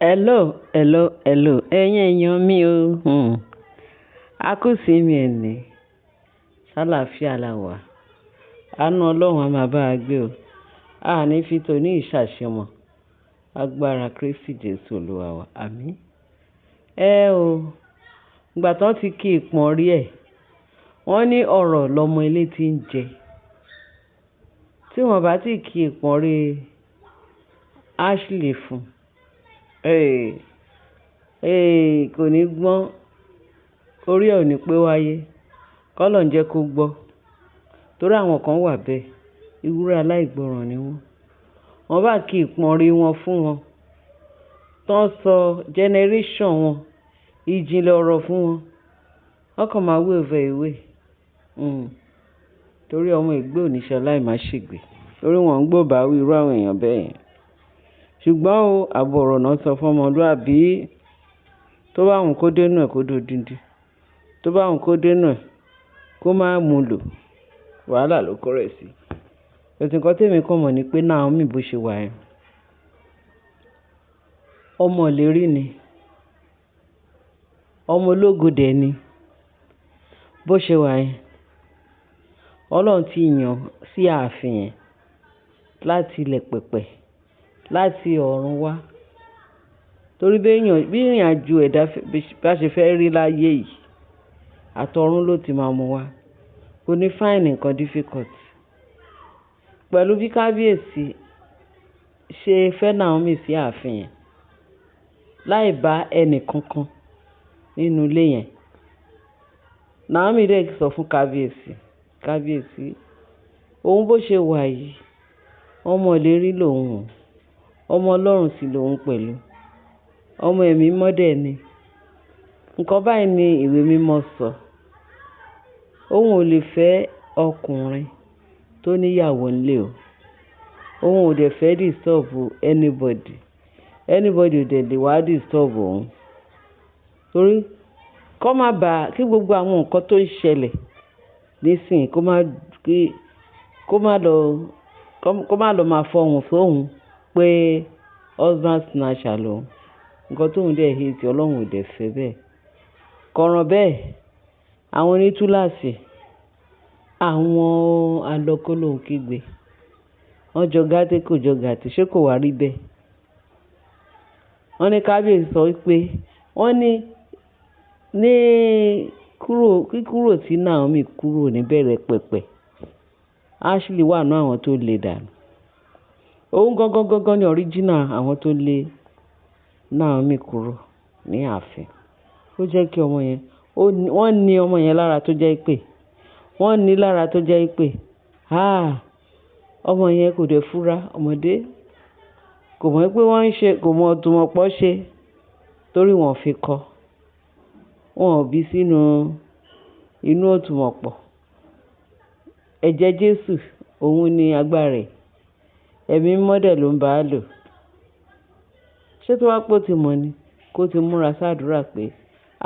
Hello, ẹ̀yin èèyàn mi o. A kú ìsinmi ẹ̀ní, ṣàlàáfíà la wà. Àánú Ọlọ́run á máa bá wa gbé o. A ní fi tòní ìṣàṣemọ̀. Agbára Kristi Jésù Olúwa wa. Àmín. Ìgbà tán ti kí ìpọ́n rí ẹ̀, wọ́n ní ọ̀rọ̀ lọmọ ilé tí ń jẹ. Tí wọ́n bá ti kí ìpọ́n rí Ashley fún, kò ní gbọ́n, orí ẹ̀ ò ní pé wáyé. K'Ọlọ́run jẹ́ kó gbọ́. Torí àwọn kan wà bẹ́ẹ̀, ewúrẹ́ aláìgbọràn ni wọ́n. Wọ́n bá kí ìpọ́n rí wọn fún wọn, tán sọ generation wọn, ìjìnlẹ̀ ọ̀rọ̀ fún wọn, wọ́n kàn máa wave ìwé. Torí ọmọ ìgbé oníṣẹ́ aláìmáa ṣègbè. Torí wọ́n ń gbọ́ báwí irú àwọn èèyàn bẹ́ẹ̀ yẹn. Ṣùgbọ́n àbọ̀ ọ̀rọ̀ náà sọ fún ọmọlúàbí, tó bá wùn kó dénú ẹ̀ kó dodindi, tó bá wùn kó dénú ẹ̀ kó má mú lò, wàhálà ló kó rẹ̀ sí. Ẹ̀sìn kan tèmi kàn mọ̀ ni pé Naomi bó ṣe wà yẹn, ọmọ ìlérí ni, ọmọ ológo dẹ̀ ni. Bó ṣe wà yẹn, Ọlọ́run ti yàn sí ààfin yẹn láti ilẹ̀ pẹ̀pẹ̀, láti ọ̀run wá. Torí bí ìrìn àjò ẹ̀dá bá ṣe fẹ́ rí láyé yìí, àtọ̀run ló ti máa mú wá. Kò ní find nǹkan difficult. Pẹ̀lú bí kábíyèsí ṣe fẹ́ Naomi sí ààfin yẹn, láì bá ẹnì kankan nínú ilé yẹn. Naomi dẹ̀ sọ fún kábíyèsí, òun bó ṣe wà yìí, ọmọ ìlérí lòun, ọmọ Ọlọ́run sì lòun pẹ̀lú, ọmọ ẹ̀mí mọ́dẹ̀ ni. Nǹkan báyìí ni ìwé mímọ́ sọ. Òun ò lè fẹ́ ọkùnrin tó níyàwó ńlé o. Òun ò dẹ̀ fẹ́ disturb anybody. Anybody ò dẹ̀ lè wá disturb òun. Torí kí gbogbo àwọn nǹkan tó ń ṣẹlẹ̀ nísìnyí kó má lọ máa fọhùn sóhun pé husband snatcher lòun. Nǹkan tóun dẹ̀ hate Ọlọ́run ò dẹ̀ fẹ́ bẹ́ẹ̀. Kọ̀ràn bẹ́ẹ̀, àwọn onítúláàsì, àwọn alọ́kólóhùn kígbe, wọ́n jọ gàtè kò jọ gàtè, ṣé kò wá rí bẹ́ẹ̀? Wọ́n ní kábíyèsí sọ pé wọ́n ní kíkúrò tí Naomi kúrò níbẹ̀rẹ̀ pẹ̀pẹ̀, Ashley wà náà àwọn tó lè dànù. Òun gangan ni original àwọn tó lé Naomi kúrò ní ààfin. Ó jẹ́ kí ọmọ yẹn, wọ́n ní ọmọ yẹn lára tó jẹ́ pé, ọmọ yẹn kò dẹ̀ fura, ọmọdé kò mọ̀ pé wọ́n ń ṣe, kò mọ̀ ọ̀túnmọ̀pọ̀ ṣe, torí wọ́n fi kọ́. Wọn ò bí sínú inú ọ̀túnmọ̀pọ̀. Ẹ̀jẹ̀ Jésù, òun ni agbára ẹ̀. Ẹ̀mí mọ́dẹ̀ ló ń bá a lò. Ṣé tó wá pọ̀ ti mọ̀ ni kó ti múra sádúrà pé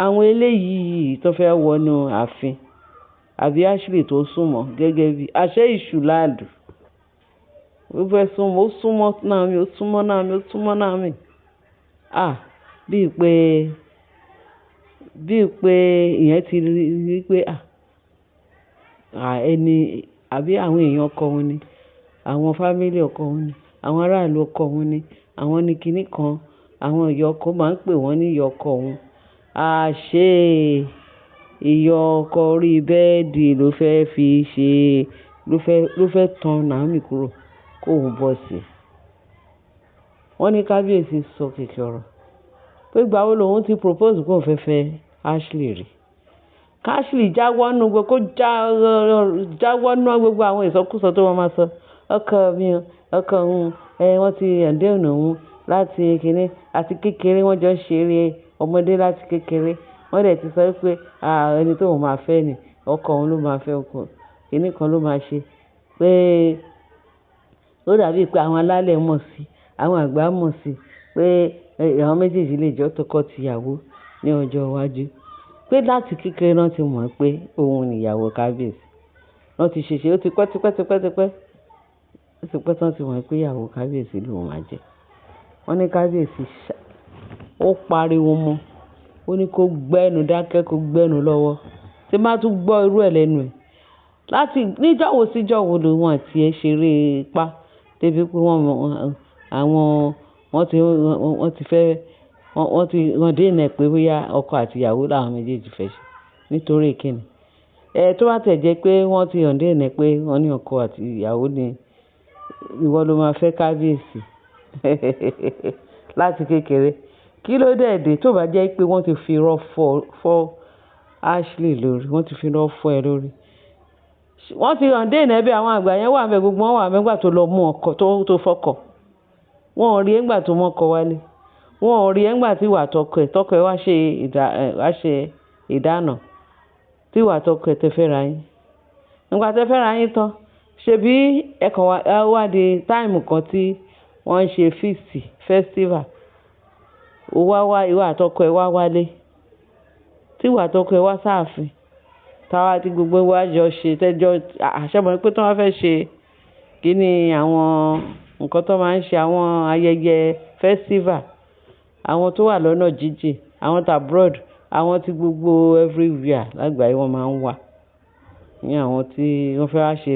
àwọn eléyìí tó fẹ́ wọnú ààfin, àbí Ashley tó súnmọ́ gẹ́gẹ́ bí àṣẹ ìṣù láàlú. Ó fẹ́ súnmọ́, ó súnmọ́ Naomi. Bíi pé ìyẹn ti rí pé àbí àwọn èèyàn ọkọ wọn ni, àwọn fámílì ọkọ wọn ni, àwọn aráàlú ọkọ wọn ni, àwọn ní kinní kan, àwọn ìyá ọkọ máa ń pè wọ́n ní ìyá ọkọ wọn. Àṣé ìyá ọkọ orí bẹ́ẹ̀dì ló fẹ́ fi ṣe, ló fẹ́ tan Naomi kúrò kóun bọ́ sí. Wọ́n ní kábíyèsí sọ kìkì ọ̀rọ̀ pé ìgbà wo lòun ti propose kóun fẹ́ fẹ́ Ashley rí. Ashley jáwọ́ nú gbogbo àwọn ìsọkúsọ tó wọ́n máa sọ. Ọkọ mi o, ọkọ òun, wọ́n ti ẹ̀ǹdẹ́ ọ̀nà òun láti kinní, àti kékeré wọ́n jọ ṣeré ọmọdé láti kékeré. Wọ́n dẹ̀ ti sọ pé ẹni tó òun máa fẹ́ ni, ọkọ òun ló máa fẹ́, ọkọ kinní kan ló máa ṣe. Pé ó dàbí pé àwọn alálẹ̀ mọ̀ sí, àwọn àgbà mọ̀ sí pé àwọn méjèèjì lè jọ tọkọ-tìyàwó ní ọjọ́ iwájú. Pé láti kékeré náà ti mọ̀ pé òun ni ìyàwó kábíyèsí. Wọ́n ti ṣèṣe, ó ti pẹ́ tán ti mọ̀ pé ìyàwó kábíyèsí lòun máa jẹ́. Wọ́n ní kábíyèsí ó pariwo mọ́, ó ní kó gbẹ́nu dákẹ́, kó gbẹ́nu lọ́wọ́. Tí má tún gbọ́ irú ẹ̀ lẹ́nu ẹ̀. Láti níjọ́wo síjọ́wo lòun àti ẹ̀ ṣeré ipá débi pé wọ́n ti dènà pé bóyá ọkọ àti ìyàwó làwọn méjèèjì fẹ́ ṣe. Nítorí kíni? Tó bá tẹ̀ jẹ́ pé wọ́n ti dènà pé wọ́n ní ọkọ àti ìyàwó ni ìwọ ló máa fẹ́ kábíyèsí láti kékeré. Kí ló dé dé tó bá jẹ́ pé wọ́n ti fi irọ́ fọ́ Ashley lórí, wọ́n ti fi irọ́ fọ́ ẹ lórí. Wọ́n ti dènà bí àwọn àgbà yẹn wà ńbẹ̀, gbogbo wọn wà ńbẹ̀ nígbà tó lọ mú ọkọ tó fọ́kọ. Wọn ò rí ẹ́ nígbà tó mọ́kọ wálé. Wọn ò rí ẹ́ nígbà tí ìwà tọkọ ẹ̀ wá ṣe ìdáná tí ìwà tọkọ ẹ̀ tẹ fẹ́ ra yín. Nígbà tẹ fẹ́ ra yín tán, ṣebí ẹ̀kan wá di táìmù kan tí wọ́n ń ṣe festival. Ìwà àtọkọ ẹ̀ wá wálé. Tí ìwà àtọkọ ẹ̀ wá sáàfin. Táwa tí gbogbo wa jọ ṣe tẹ́jọ́ àṣẹmọ̀ pé tí wọ́n fẹ́ ṣe kíní àwọn nǹkan tó máa ń ṣe àwọn ayẹyẹ festival. Àwọn tó wà lọ́nà jíjìn, àwọn abroad, àwọn tí gbogbo everywhere lágbàáyé wọ́n máa ń wà. Ní àwọn tí wọ́n fẹ́ wá ṣe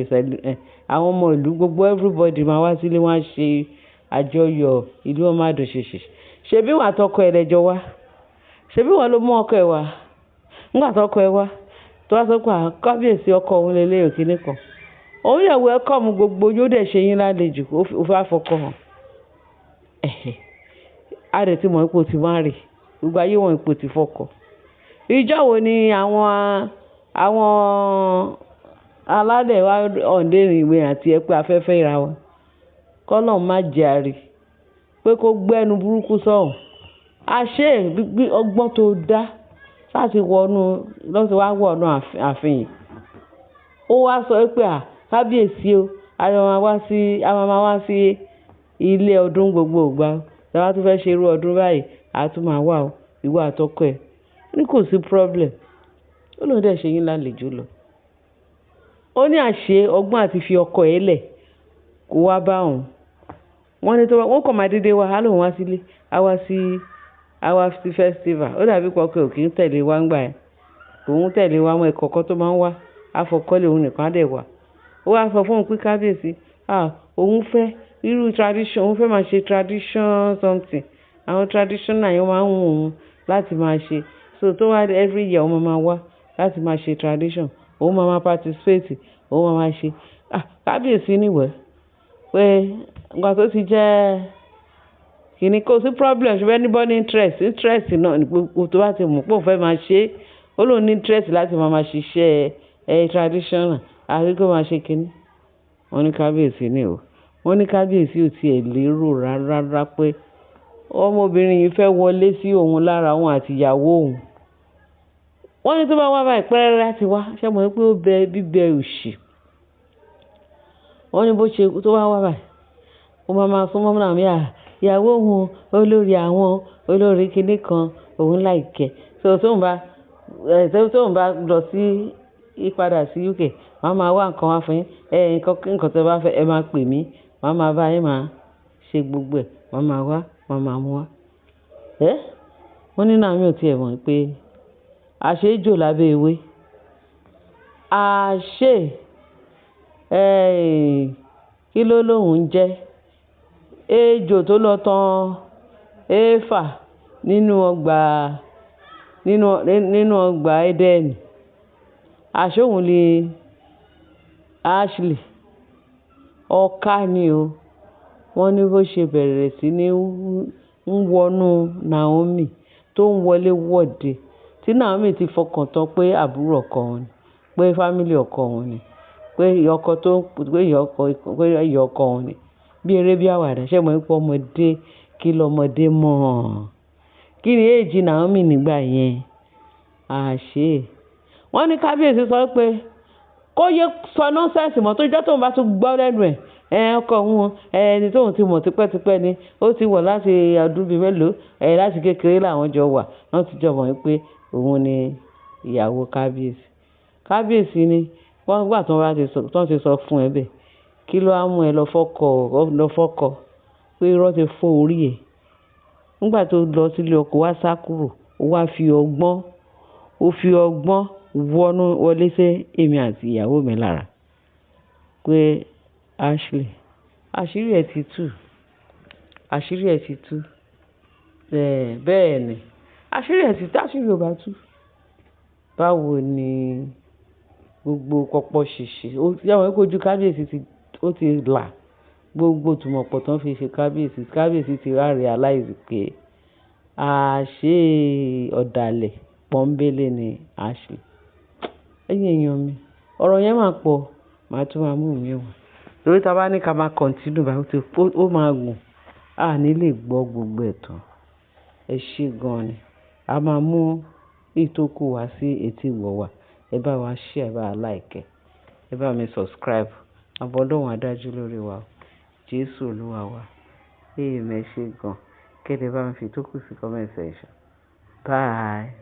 àwọn ọmọ ìlú gbogbo everybody máa wá sílé wọ́n á ṣe àjọyọ̀ ìlú wọn máa dùn ṣèṣì. Ṣebí ìwà àtọkọ ẹ̀ lẹ́jọ́ wá? Ṣebí wọ́n ló mú ọkọ ẹ̀ wá? Nígbà tọkọ ẹ̀ wá, tó wá sọ pé kábíyèsí ọkọ òun lè léèrè kíní kan. Òun yẹ̀ welcome gbogbo yóò dẹ̀ ṣe yín lálejò, ó fẹ́ fọkọ hàn. A dẹ̀ ti mọ̀ ipò tí wọ́n rì, gbogbo ayé wọn ipò tí fọkọ. Ìjọ́ wo ni àwọn aládẹ̀ wá ọ̀ǹdẹ̀rìn ìwé àti ẹ pé afẹ́fẹ́ ìra wọn? Kọ́lọ̀ má jẹ́ àrí pé kó gbẹ́nu burúkú sọ̀hún. Àṣé ọgbọ́n tó dá láti wá wọnú ààfin yìí. Ó wá sọ pé kábíyèsí o, a máa wá sí ilé ọdún gbogbo ìgbà. Tí a bá tún fẹ́ ṣe irú ọdún báyìí, a tún máa wà o, ìwọ àtọkọ ẹ̀. Ní kò sí problem. Ó lóun dẹ̀ ṣe yín lálejò lọ. Ó ní àṣé ọgbọ́n àti fi ọkọ ẹ̀ lẹ̀ kó wá bá òun. Wọ́n ní wọ́n kàn máa dédé wá, á lóun wá sílé, á wá sí festival. Ó dàbí pé ọkọ ẹ̀ ò kí ń tẹ̀lé wá ńgbà ẹ̀. Òun tẹ̀lé wá àwọn ẹ̀kọ̀ọ̀kan tó máa ń wá, á fọkọ́lé òun nìkan á dẹ̀ wá. Ó wá sọ fún òun pé kábíyèsí, òun fẹ́ irú tradition, òun fẹ́ máa ṣe tradition something. Àwọn traditional yẹn máa ń wù òun láti máa ṣe. So tó wá every year òun máa wá láti máa ṣe tradition. Òun máa participate, òun máa ṣe. Kábíyèsí níwẹ̀ pé nǹkan tó ti jẹ́ kìíní kò sí problem, ṣùgbọ́n anybody interest náà ní gbogbo tó bá ti mọ̀ pé òun fẹ́ máa ṣe. Ó lóun ní interest láti máa ṣiṣẹ́ traditional. Àbí kó máa ṣe kíní. Wọ́n ní kábíyèsí ní o. Wọ́n ní kábíyèsí ò tiẹ̀ lérò rárá pé ọmọbìnrin yìí fẹ́ wọlé sí òun lára òun àti ìyàwó òun. Wọ́n ní tó bá wá báyìí pẹ́rẹ́ láti wá, ṣé mo rí pé ó bẹ bíbẹ òṣì. Wọ́n ní bó ṣe tó wá báyìí, ó máa sún mọ́ náà ìyàwó òun olórí àwọn olórí kíní kan òun láìkẹ́. So tóun bá lọ sí ìpadà sí UK, wọ́n máa wá nǹkan wá fún yín. Nǹkan tó bá fẹ́ ẹ máa pè mí, wọ́n máa bá yín máa ṣe gbogbo ẹ̀, wọ́n máa wá, wọ́n máa mú wá. Wọ́n ní náà mi ò tiẹ̀ mọ̀ pé àṣé ejò lábẹ́ ewé. Àṣé kí ló lóun jẹ́? Ejò tó lọ tan Éfà nínú ọgbà Édẹ́nì. Àṣé òun ni Ashley. Ọ̀ká ni o. Wọ́n ní bó ṣe bẹ̀rẹ̀ sí ní ń wọnú Naomi tó ń wọlé wọ̀de. Tí Naomi ti fọkàn tán pé àbúrò ọkọ òun ni, pé family ọkọ òun ni, pé ìyá ọkọ òun ni. Bí eré bí àwàdà, ṣé mo ní pé ọmọdé kí lọmọdé mọ̀? Kí ni èjì Naomi nígbà yẹn? Àṣé. Wọ́n ní kábíyèsí sọ pé kó yé sọ nonsense mọ́ tó jẹ́ tóun bá tún gbọ́ lẹ́nu ẹ̀. Ọkọ òun ẹni tóun ti mọ̀ tipẹ́tipẹ́ ni. Ó ti wọ̀ láti ọdún bíi mélòó. Láti kékeré làwọn jọ wà. Wọ́n ti jọ mọ̀ pé òun ni ìyàwó kábíyèsí. Kábíyèsí ni wọ́n gbà tán ti sọ fún ẹ bẹ́ẹ̀. Kí ló á mú ẹ lọ fọ́kọ pé irọ́ ti fọ́ orí ẹ̀. nígbà tó lọ sílé ọkọ wá sá kúrò ó wá fi ọgbọ́n wọlé sí èmi àti ìyàwó mi lára pé Ashley àṣírí ẹ̀ ti tú bẹ́ẹ̀ ni àṣírí ẹ̀ ti tú. Àṣírí ò bá tú báwo ni gbogbo pọ̀pọ̀ ṣìṣì yàwọn ojú kábíyèsí ó ti là gbogbo tùmọ̀pọ̀ tán fi ṣe kábíyèsí ti ráre aláìsí pé àṣé ọ̀dàlẹ̀ pọ́nbélé ni Ashley. Ẹ̀yin èèyàn mi ọ̀rọ̀ yẹn máa pọ̀ màá tún máa mú mi wá lórí tá a bá ní ká máa kọ̀ǹtínú báyìí ó máa gùn a ní lè gbọ́ gbogbo ẹ̀ tán. Ẹ ṣé gan ni a máa mú ìtókù wá sí etí ìgbọ́ wa. Ẹ bá wa share, ẹ bá wa like, ẹ bá mi subscribe. Àbọ̀ Ọlọ́run á dájú lórí wa o. Jésù Olúwa wa. Ẹ ṣé gan. Kéde bá mi fi ìtókù sí comment section. Bye.